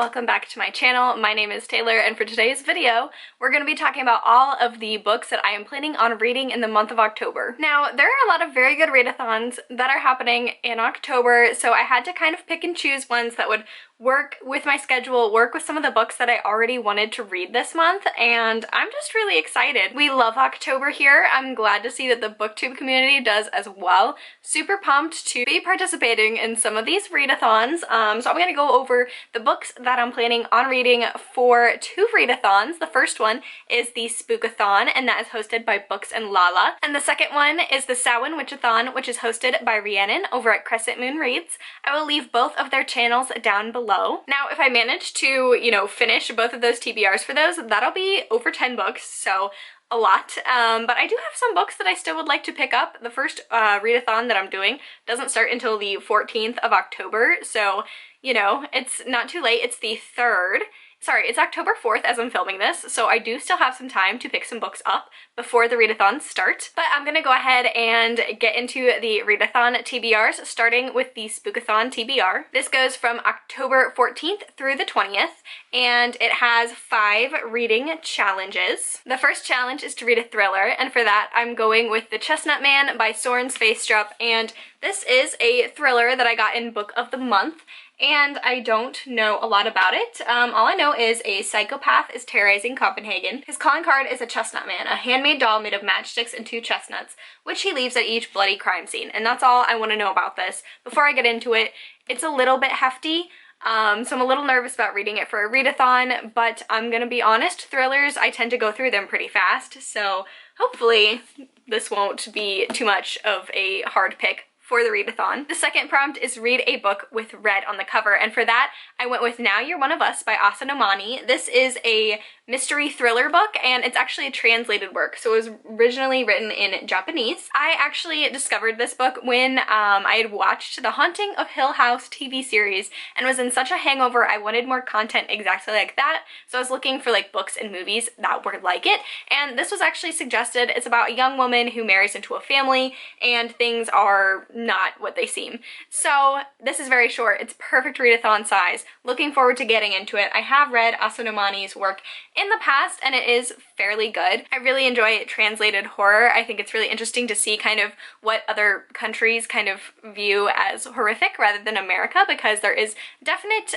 welcome back to my channel. My name is Taylor, and for today's video, we're going to be talking about all of the books that I am planning on reading in the month of October. Now, there are a lot of very good readathons that are happening in October, so I had to kind of pick and choose ones that would work with my schedule, work with some of the books that I already wanted to read this month, and I'm just really excited. We love October here. I'm glad to see that the booktube community does as well. Super pumped to be participating in some of these readathons. So I'm going to go over the books that I'm planning on reading for two readathons. The first one is the Spookathon, and that is hosted by Books and Lala. And the second one is the Samhain Witchathon, which is hosted by Rhiannon over at Crescent Reads. I will leave both of their channels down below. Now, if I manage to, finish both of those TBRs for those, that'll be over 10 books, so a lot. But I do have some books that I still would like to pick up. The first readathon that I'm doing doesn't start until the 14th of October, so, it's not too late. It's the 3rd. Sorry, it's October 4th as I'm filming this, so I do still have some time to pick some books up before the readathons start. But I'm gonna go ahead and get into the readathon TBRs, starting with the Spookathon TBR. This goes from October 14th through the 20th, and it has 5 reading challenges. The first challenge is to read a thriller, and for that I'm going with The Chestnut Man by Soren Sveistrup, and this is a thriller that I got in Book of the Month, and I don't know a lot about it. All I know is a psychopath is terrorizing Copenhagen. His calling card is a chestnut man, a handmade doll made of matchsticks and 2 chestnuts, which he leaves at each bloody crime scene. And that's all I want to know about this. Before I get into it, it's a little bit hefty, so I'm a little nervous about reading it for a readathon, but I'm gonna be honest, thrillers, I tend to go through them pretty fast, so hopefully this won't be too much of a hard pick for the readathon. The second prompt is read a book with red on the cover, and for that I went with Now You're One of Us by Asa Nomani. This is a mystery thriller book, and it's actually a translated work, so it was originally written in Japanese. I actually discovered this book when I had watched The Haunting of Hill House TV series and was in such a hangover I wanted more content exactly like that, so I was looking for like books and movies that were like it, and this was actually suggested. It's about a young woman who marries into a family and things are not what they seem. So this is very short. It's perfect readathon size. Looking forward to getting into it. I have read Asa Nomani's work in the past and it is fairly good. I really enjoy translated horror. I think it's really interesting to see kind of what other countries kind of view as horrific rather than America, because there is definite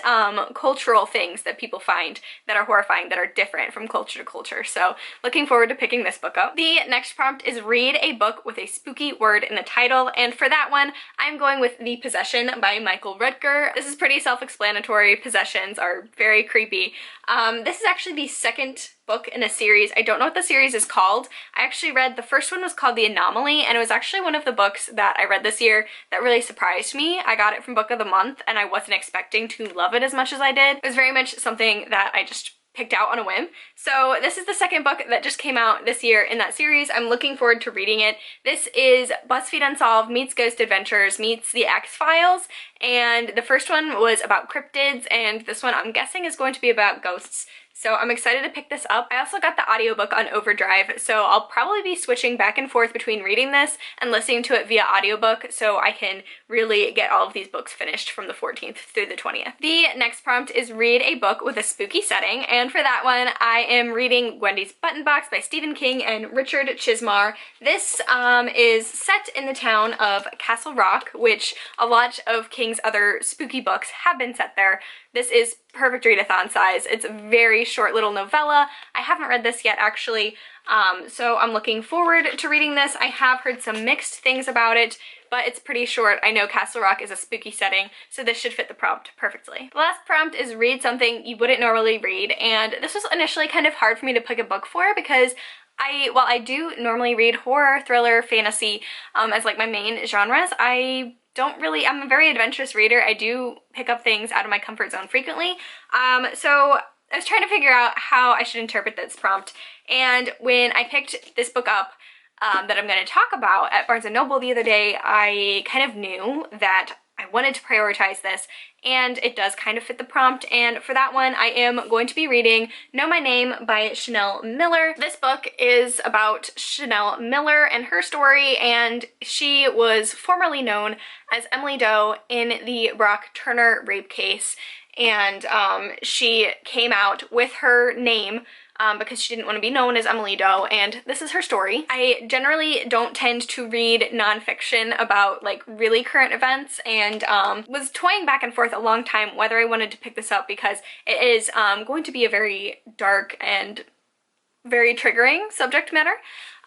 cultural things that people find that are horrifying that are different from culture to culture. So looking forward to picking this book up. The next prompt is read a book with a spooky word in the title, and for that one I'm going with The Possession by Michael Rutger. This is pretty self-explanatory. Possessions are very creepy. This is actually the second book in a series. I don't know what the series is called. I actually read, the first one was called The Anomaly, and it was actually one of the books that I read this year that really surprised me. I got it from Book of the Month and I wasn't expecting to love it as much as I did. It was very much something that I just picked out on a whim. So this is the second book that just came out this year in that series. I'm looking forward to reading it. This is BuzzFeed Unsolved meets Ghost Adventures meets The X-Files, and the first one was about cryptids, and this one I'm guessing is going to be about ghosts. So I'm excited to pick this up. I also got the audiobook on Overdrive, so I'll probably be switching back and forth between reading this and listening to it via audiobook so I can really get all of these books finished from the 14th through the 20th. The next prompt is read a book with a spooky setting, and for that one I am reading Wendy's Button Box by Stephen King and Richard Chismar. This is set in the town of Castle Rock, which a lot of King's other spooky books have been set there. This is perfect readathon size. It's a very short little novella. I haven't read this yet actually, so I'm looking forward to reading this. I have heard some mixed things about it, but it's pretty short. I know Castle Rock is a spooky setting, so this should fit the prompt perfectly. The last prompt is read something you wouldn't normally read, and this was initially kind of hard for me to pick a book for because while I do normally read horror, thriller, fantasy as like my main genres, I'm a very adventurous reader. I do pick up things out of my comfort zone frequently. So I was trying to figure out how I should interpret this prompt, and when I picked this book up that I'm going to talk about at Barnes & Noble the other day, I kind of knew that I wanted to prioritize this, and it does kind of fit the prompt, and for that one I am going to be reading Know My Name by Chanel Miller. This book is about Chanel Miller and her story, and she was formerly known as Emily Doe in the Brock Turner rape case, and she came out with her name because she didn't want to be known as Emily Doe, and this is her story. I generally don't tend to read nonfiction about like really current events, and was toying back and forth a long time whether I wanted to pick this up because it is going to be a very dark and very triggering subject matter.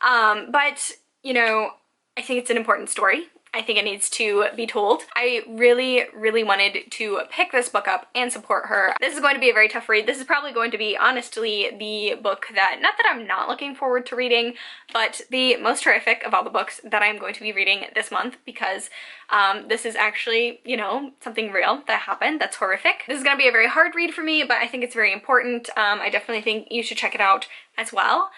But, you know, I think it's an important story. I think it needs to be told. I really, really wanted to pick this book up and support her. This is going to be a very tough read. This is probably going to be, honestly, the book that, not that I'm not looking forward to reading, but the most horrific of all the books that I'm going to be reading this month, because this is actually, you know, something real that happened that's horrific. This is going to be a very hard read for me, but I think it's very important. I definitely think you should check it out as well.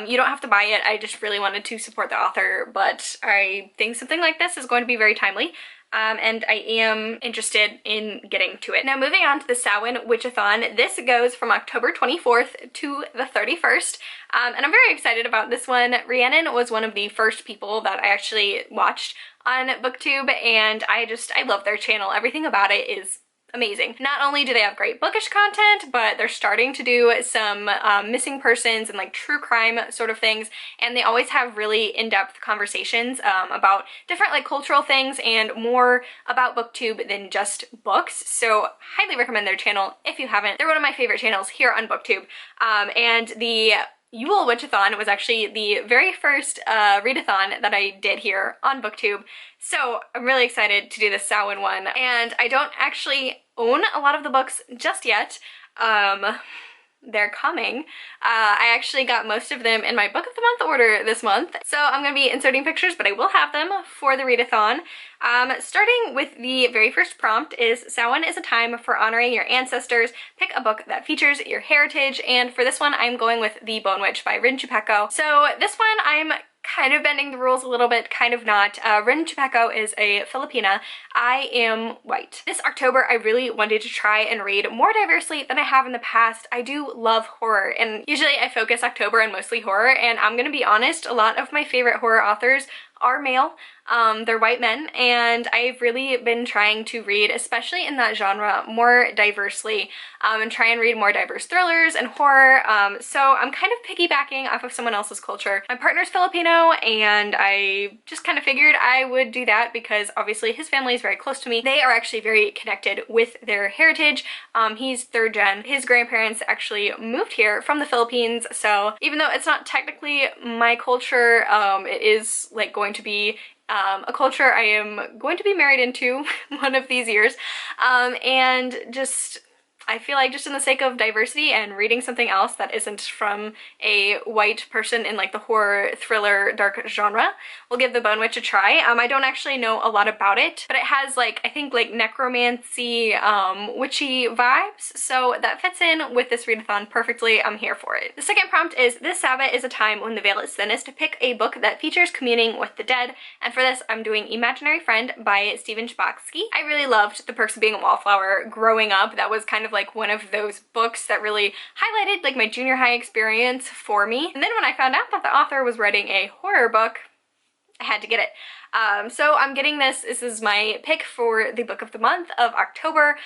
You don't have to buy it. I just really wanted to support the author, but I think something like this is going to be very timely. And I am interested in getting to it. Now, moving on to the Samhain Witchathon, this goes from October 24th to the 31st, and I'm very excited about this one. Rhiannon was one of the first people that I actually watched on BookTube, and I love their channel. Everything about it is amazing. Not only do they have great bookish content, but they're starting to do some missing persons and like true crime sort of things, and they always have really in-depth conversations about different like cultural things and more about BookTube than just books. So highly recommend their channel if you haven't. They're one of my favorite channels here on BookTube, and the Yule Witchathon was actually the very first readathon that I did here on BookTube, so I'm really excited to do this Samhain one, and I don't actually own a lot of the books just yet. They're coming. I actually got most of them in my Book of the Month order this month, so I'm going to be inserting pictures, but I will have them for the readathon. Starting with the very first prompt is, Samhain is a time for honoring your ancestors. Pick a book that features your heritage, and for this one I'm going with The Bone Witch by Rin Chupeco. So this one I'm kind of bending the rules a little bit, kind of not. Rin Chupeco is a Filipina. I am white. This October I really wanted to try and read more diversely than I have in the past. I do love horror, and usually I focus October on mostly horror, and I'm gonna be honest, a lot of my favorite horror authors are male. They're white men, and I've really been trying to read, especially in that genre, more diversely, and try and read more diverse thrillers and horror. So I'm kind of piggybacking off of someone else's culture. My partner's Filipino, and I just kind of figured I would do that because obviously his family is very close to me. They are actually very connected with their heritage. He's third gen. His grandparents actually moved here from the Philippines, so even though it's not technically my culture, it is like going to be a culture I am going to be married into one of these years, and just I feel like just in the sake of diversity and reading something else that isn't from a white person in like the horror, thriller, dark genre, we'll give The Bone Witch a try. I don't actually know a lot about it, but it has like, I think like necromancy, witchy vibes, so that fits in with this readathon perfectly. I'm here for it. The second prompt is, this Sabbath is a time when the veil is thinnest. Pick a book that features communing with the dead, and for this I'm doing Imaginary Friend by Stephen Chbosky. I really loved The Perks of Being a Wallflower growing up. That was kind of like one of those books that really highlighted like my junior high experience for me. And then when I found out that the author was writing a horror book, I had to get it. So I'm getting this. This is my pick for the Book of the Month of October.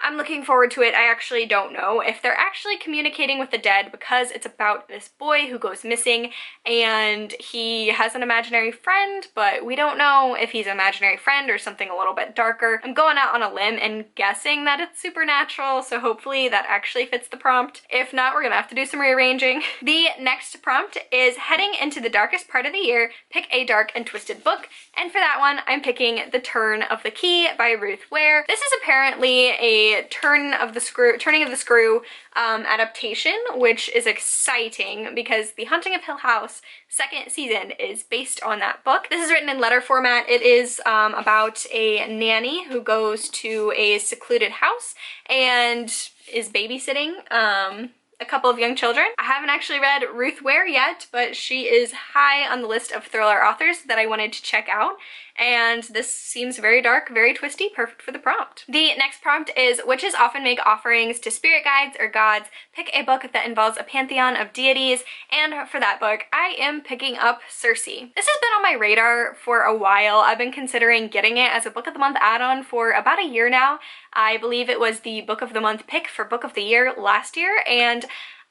I'm looking forward to it. I actually don't know if they're actually communicating with the dead because it's about this boy who goes missing and he has an imaginary friend, but we don't know if he's an imaginary friend or something a little bit darker. I'm going out on a limb and guessing that it's supernatural, so hopefully that actually fits the prompt. If not, we're gonna have to do some rearranging. The next prompt is, heading into the darkest part of the year, pick a dark and twisted book, and for that one I'm picking The Turn of the Key by Ruth Ware. This is apparently a turning of the screw adaptation, which is exciting because The Haunting of Hill House second season is based on that book. This is written in letter format. It is about a nanny who goes to a secluded house and is babysitting a couple of young children. I haven't actually read Ruth Ware yet, but she is high on the list of thriller authors that I wanted to check out, and this seems very dark, very twisty, perfect for the prompt. The next prompt is, witches often make offerings to spirit guides or gods. Pick a book that involves a pantheon of deities, and for that book, I am picking up Circe. This has been on my radar for a while. I've been considering getting it as a Book of the Month add-on for about a year now. I believe it was the Book of the Month pick for Book of the Year last year, and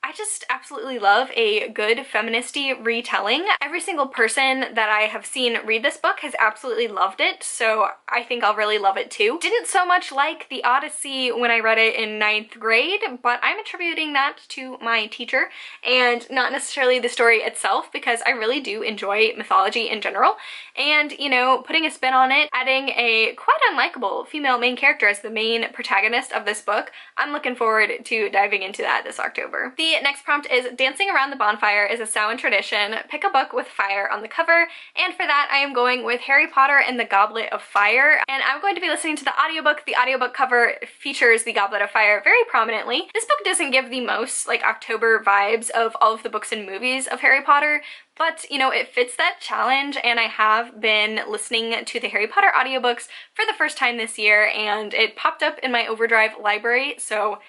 I just absolutely love a good feministy retelling. Every single person that I have seen read this book has absolutely loved it, so I think I'll really love it too. Didn't so much like the Odyssey when I read it in 9th grade, but I'm attributing that to my teacher and not necessarily the story itself, because I really do enjoy mythology in general. And, you know, putting a spin on it, adding a quite unlikable female main character as the main protagonist of this book, I'm looking forward to diving into that this October. The next prompt is, dancing around the bonfire is a Samhain tradition. Pick a book with fire on the cover, and for that I am going with Harry Potter and the Goblet of Fire, and I'm going to be listening to the audiobook. The audiobook cover features the Goblet of Fire very prominently. This book doesn't give the most like October vibes of all of the books and movies of Harry Potter, but, you know, it fits that challenge, and I have been listening to the Harry Potter audiobooks for the first time this year, and it popped up in my Overdrive library, so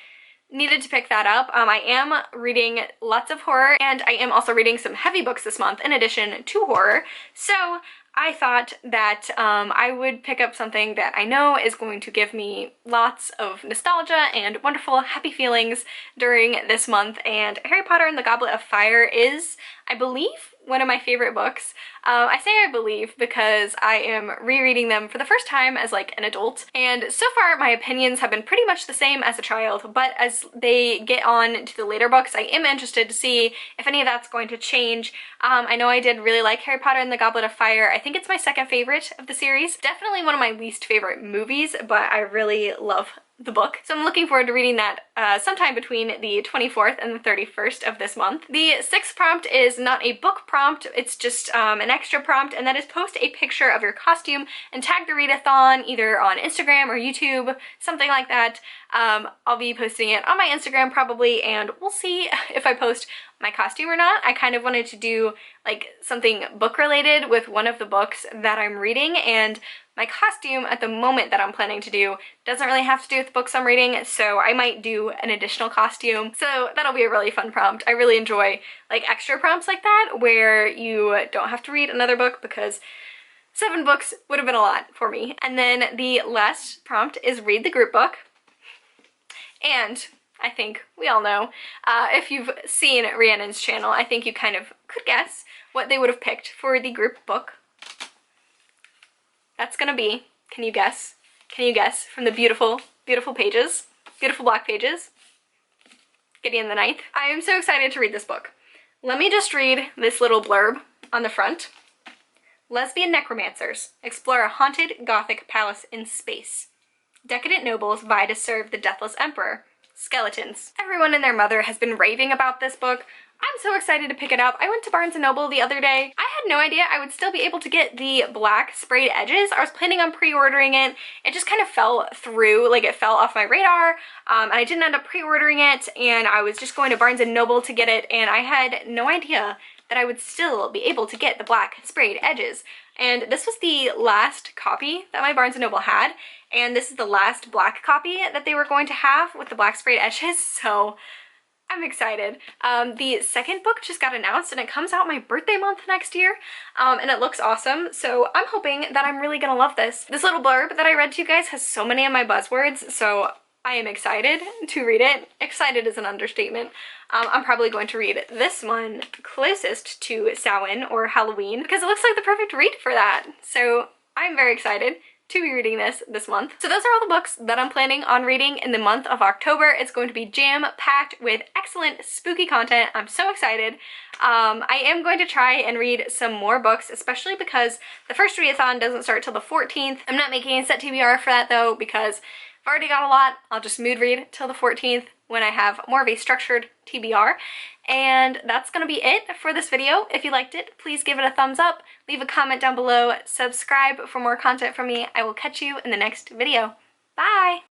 needed to pick that up. I am reading lots of horror, and I am also reading some heavy books this month in addition to horror, so I thought that I would pick up something that I know is going to give me lots of nostalgia and wonderful happy feelings during this month, and Harry Potter and the Goblet of Fire is, I believe, one of my favorite books. I say I believe because I am rereading them for the first time as like an adult, and so far my opinions have been pretty much the same as a child, but as they get on to the later books, I am interested to see if any of that's going to change. I know I did really like Harry Potter and the Goblet of Fire. I think it's my second favorite of the series. Definitely one of my least favorite movies, but I really love the book. So I'm looking forward to reading that sometime between the 24th and the 31st of this month. The sixth prompt is not a book prompt, it's just an extra prompt, and that is, post a picture of your costume and tag the readathon either on Instagram or YouTube, something like that. I'll be posting it on my Instagram probably, and we'll see if I post my costume or not. I kind of wanted to do like something book related with one of the books that I'm reading, and my costume at the moment that I'm planning to do doesn't really have to do with the books I'm reading, so I might do an additional costume. So that'll be a really fun prompt. I really enjoy like extra prompts like that where you don't have to read another book, because 7 books would have been a lot for me. And then the last prompt is read the group book. And I think we all know, if you've seen Rhiannon's channel, I think you kind of could guess what they would have picked for the group book. That's gonna be, can you guess? Can you guess from the beautiful, beautiful pages, beautiful black pages? Gideon the Ninth. I am so excited to read this book. Let me just read this little blurb on the front. Lesbian necromancers explore a haunted Gothic palace in space. Decadent nobles vie to serve the deathless emperor. Skeletons. Everyone and their mother has been raving about this book. I'm so excited to pick it up. I went to Barnes & Noble the other day. I had no idea I would still be able to get the black sprayed edges. I was planning on pre-ordering it. It just kind of fell through, like it fell off my radar, and I didn't end up pre-ordering it, and I was just going to Barnes & Noble to get it, and I had no idea that I would still be able to get the black sprayed edges. And this was the last copy that my Barnes & Noble had, and this is the last black copy that they were going to have with the black sprayed edges, so I'm excited. The second book just got announced, and it comes out my birthday month next year, and it looks awesome, so I'm hoping that I'm really gonna love this. This little blurb that I read to you guys has so many of my buzzwords, so I am excited to read it. Excited is an understatement. I'm probably going to read this one closest to Samhain or Halloween, because it looks like the perfect read for that. So I'm very excited to be reading this month. So those are all the books that I'm planning on reading in the month of October. It's going to be jam-packed with excellent spooky content. I'm so excited. I am going to try and read some more books, especially because the first readathon doesn't start till the 14th. I'm not making a set TBR for that though, because I've already got a lot. I'll just mood read till the 14th when I have more of a structured TBR. And that's gonna be it for this video. If you liked it, please give it a thumbs up, leave a comment down below, subscribe for more content from me. I will catch you in the next video. Bye!